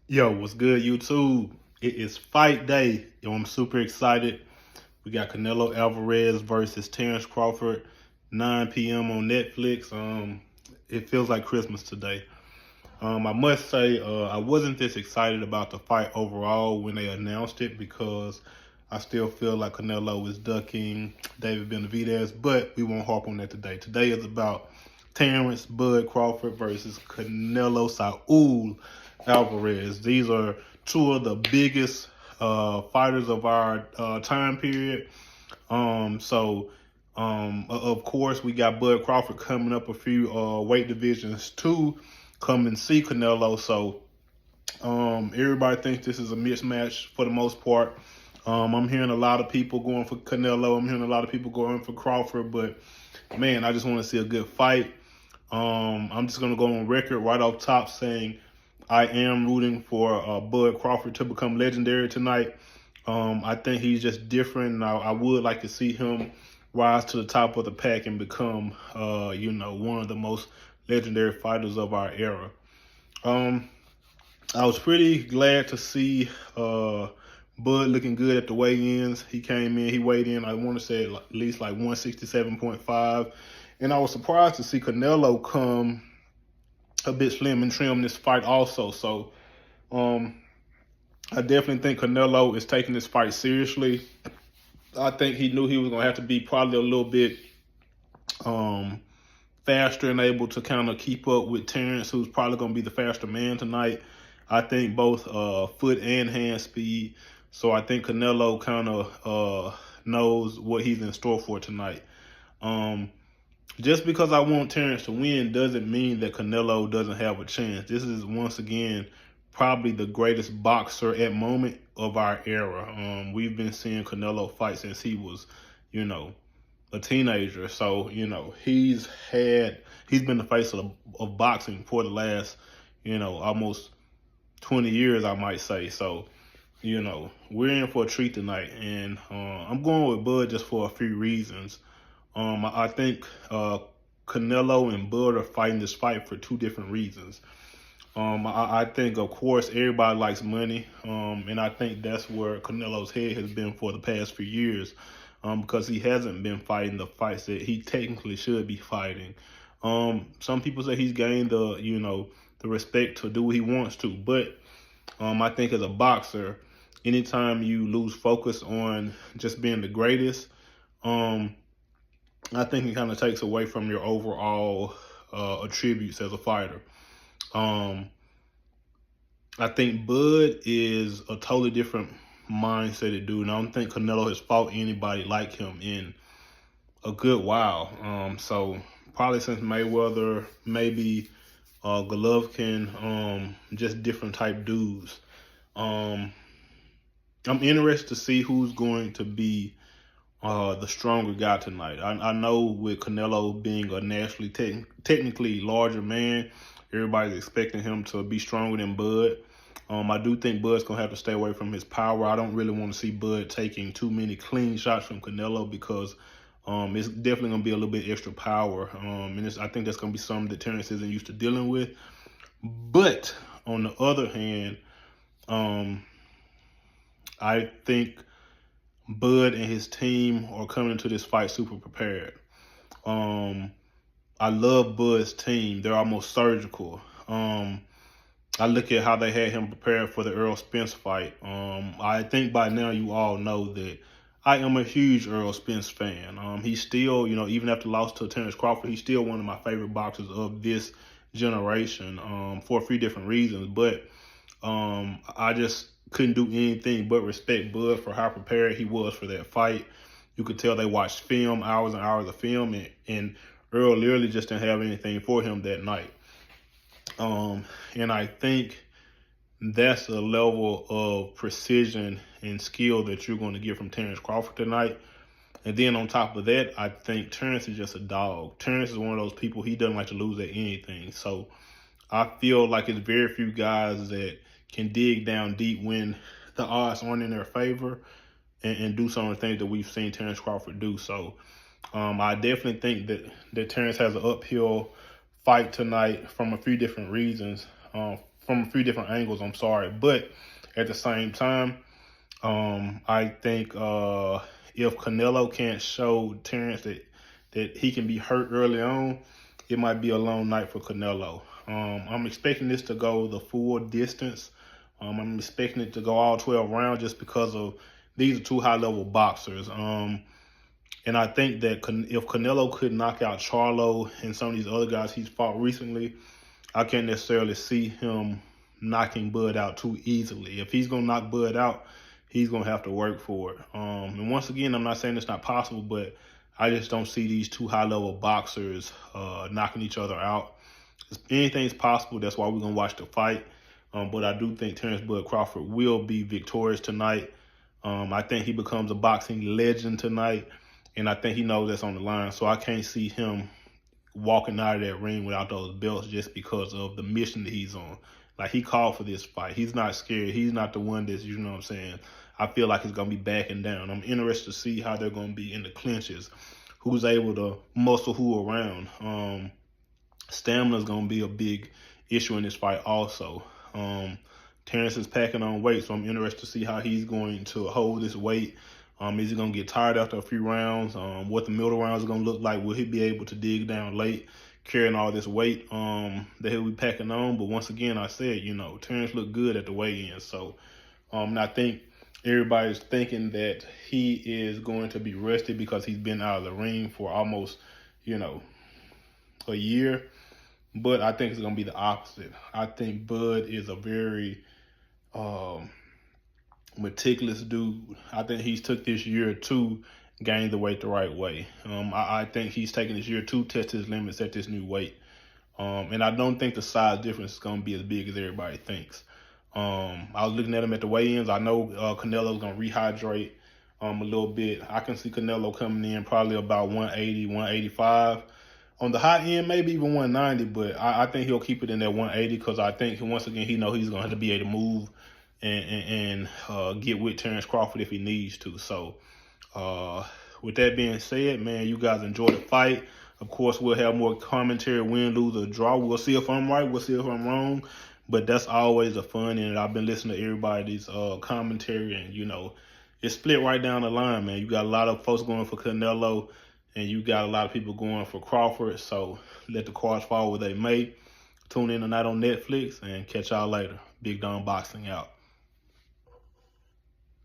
Yo, what's good, YouTube? It is fight day. Yo, I'm super excited. We got Canelo Alvarez versus Terence Crawford, 9 p.m. on Netflix. It feels like Christmas today. I must say, I wasn't this excited about the fight overall when they announced it because I still feel like Canelo is ducking David Benavidez, but we won't harp on that today. Today is about Terence Bud Crawford versus Canelo Saul Alvarez. These are two of the biggest fighters of our time period. Of course, we got Bud Crawford coming up a few weight divisions too. Come and see Canelo. So everybody thinks this is a mismatch for the most part. I'm hearing a lot of people going for Canelo. I'm hearing a lot of people going for Crawford. But man, I just want to see a good fight. I'm just gonna go on record right off top saying I am rooting for Bud Crawford to become legendary tonight. I think he's just different. And I would like to see him rise to the top of the pack and become, one of the most legendary fighters of our era. I was pretty glad to see Bud looking good at the weigh-ins. He came in, he weighed in, I want to say at least like 167.5. And I was surprised to see Canelo come a bit slim and trim this fight also. So I definitely think Canelo is taking this fight seriously. I think he knew he was going to have to be probably a little bit faster and able to kind of keep up with Terence, who's probably going to be the faster man tonight. I think both foot and hand speed. So I think Canelo kind of knows what he's in store for tonight. Just because I want Terence to win doesn't mean that Canelo doesn't have a chance. This is, once again, probably the greatest boxer at moment of our era. We've been seeing Canelo fight since he was, a teenager. So, he's been the face of boxing for the last, almost 20 years, I might say. So, we're in for a treat tonight. And I'm going with Bud just for a few reasons. I think Canelo and Bud are fighting this fight for two different reasons. I think, of course, everybody likes money, and I think that's where Canelo's head has been for the past few years, because he hasn't been fighting the fights that he technically should be fighting. Some people say he's gained the respect to do what he wants to, but I think as a boxer, anytime you lose focus on just being the greatest, I think it kind of takes away from your overall attributes as a fighter. I think Bud is a totally different mindset to do, and I don't think Canelo has fought anybody like him in a good while. So probably since Mayweather, maybe Golovkin, just different type dudes. I'm interested to see who's going to be the stronger guy tonight. I know with Canelo being a nationally technically larger man, everybody's expecting him to be stronger than Bud. I do think Bud's going to have to stay away from his power. I don't really want to see Bud taking too many clean shots from Canelo because it's definitely going to be a little bit extra power. And I think that's going to be something that Terence isn't used to dealing with. But on the other hand, I think Bud and his team are coming into this fight super prepared. I love Bud's team. They're almost surgical. I look at how they had him prepared for the Earl Spence fight. I think by now you all know that I am a huge Earl Spence fan. He's still, even after loss to Terence Crawford, he's still one of my favorite boxers of this generation for a few different reasons. But I just couldn't do anything but respect Bud for how prepared he was for that fight. You could tell they watched film, hours and hours of film, and Earl literally just didn't have anything for him that night. And I think that's a level of precision and skill that you're going to get from Terence Crawford tonight. And then on top of that, I think Terence is just a dog. Terence is one of those people, he doesn't like to lose at anything. So I feel like it's very few guys that can dig down deep when the odds aren't in their favor and do some of the things that we've seen Terence Crawford do. So I definitely think that Terence has an uphill fight tonight from a few different reasons. from a few different angles. I'm sorry, but at the same time, I think if Canelo can't show Terence that he can be hurt early on, it might be a long night for Canelo. I'm expecting this to go the full distance. I'm expecting it to go all 12 rounds just because of these are two high-level boxers. And I think that if Canelo could knock out Charlo and some of these other guys he's fought recently, I can't necessarily see him knocking Bud out too easily. If he's going to knock Bud out, he's going to have to work for it. And once again, I'm not saying it's not possible, but I just don't see these two high-level boxers knocking each other out. Anything's possible. That's why we're going to watch the fight. But I do think Terence Bud Crawford will be victorious tonight. I think he becomes a boxing legend tonight, and I think he knows that's on the line. So I can't see him walking out of that ring without those belts just because of the mission that he's on. Like, he called for this fight. He's not scared. He's not the one that's, you know what I'm saying, I feel like he's going to be backing down. I'm interested to see how they're going to be in the clinches, who's able to muscle who around. Stamina is going to be a big issue in this fight also. Terence is packing on weight, so I'm interested to see how he's going to hold this weight. Is he going to get tired after a few rounds? What the middle rounds are going to look like? Will he be able to dig down late, carrying all this weight that he'll be packing on? But once again, I said, you know, Terence looked good at the weigh-in. So and I think everybody's thinking that he is going to be rested because he's been out of the ring for almost, you know, a year. But I think it's going to be the opposite. I think Bud is a very meticulous dude. I think he's took this year to gain the weight the right way. I think he's taking this year to test his limits at this new weight. And I don't think the size difference is going to be as big as everybody thinks. I was looking at him at the weigh-ins. I know Canelo's going to rehydrate a little bit. I can see Canelo coming in probably about 180, 185. On the high end, maybe even 190, but I think he'll keep it in that 180 because I think, once again, he knows he's going to have to be able to move and get with Terence Crawford if he needs to. So with that being said, man, you guys enjoy the fight. Of course, we'll have more commentary, win, lose, or draw. We'll see if I'm right. We'll see if I'm wrong. But that's always a fun, and I've been listening to everybody's commentary, and, you know, it's split right down the line, man. You got a lot of folks going for Canelo, and you got a lot of people going for Crawford. So let the cards fall where they may. Tune in tonight on Netflix, and catch y'all later. Big Don Boxing out.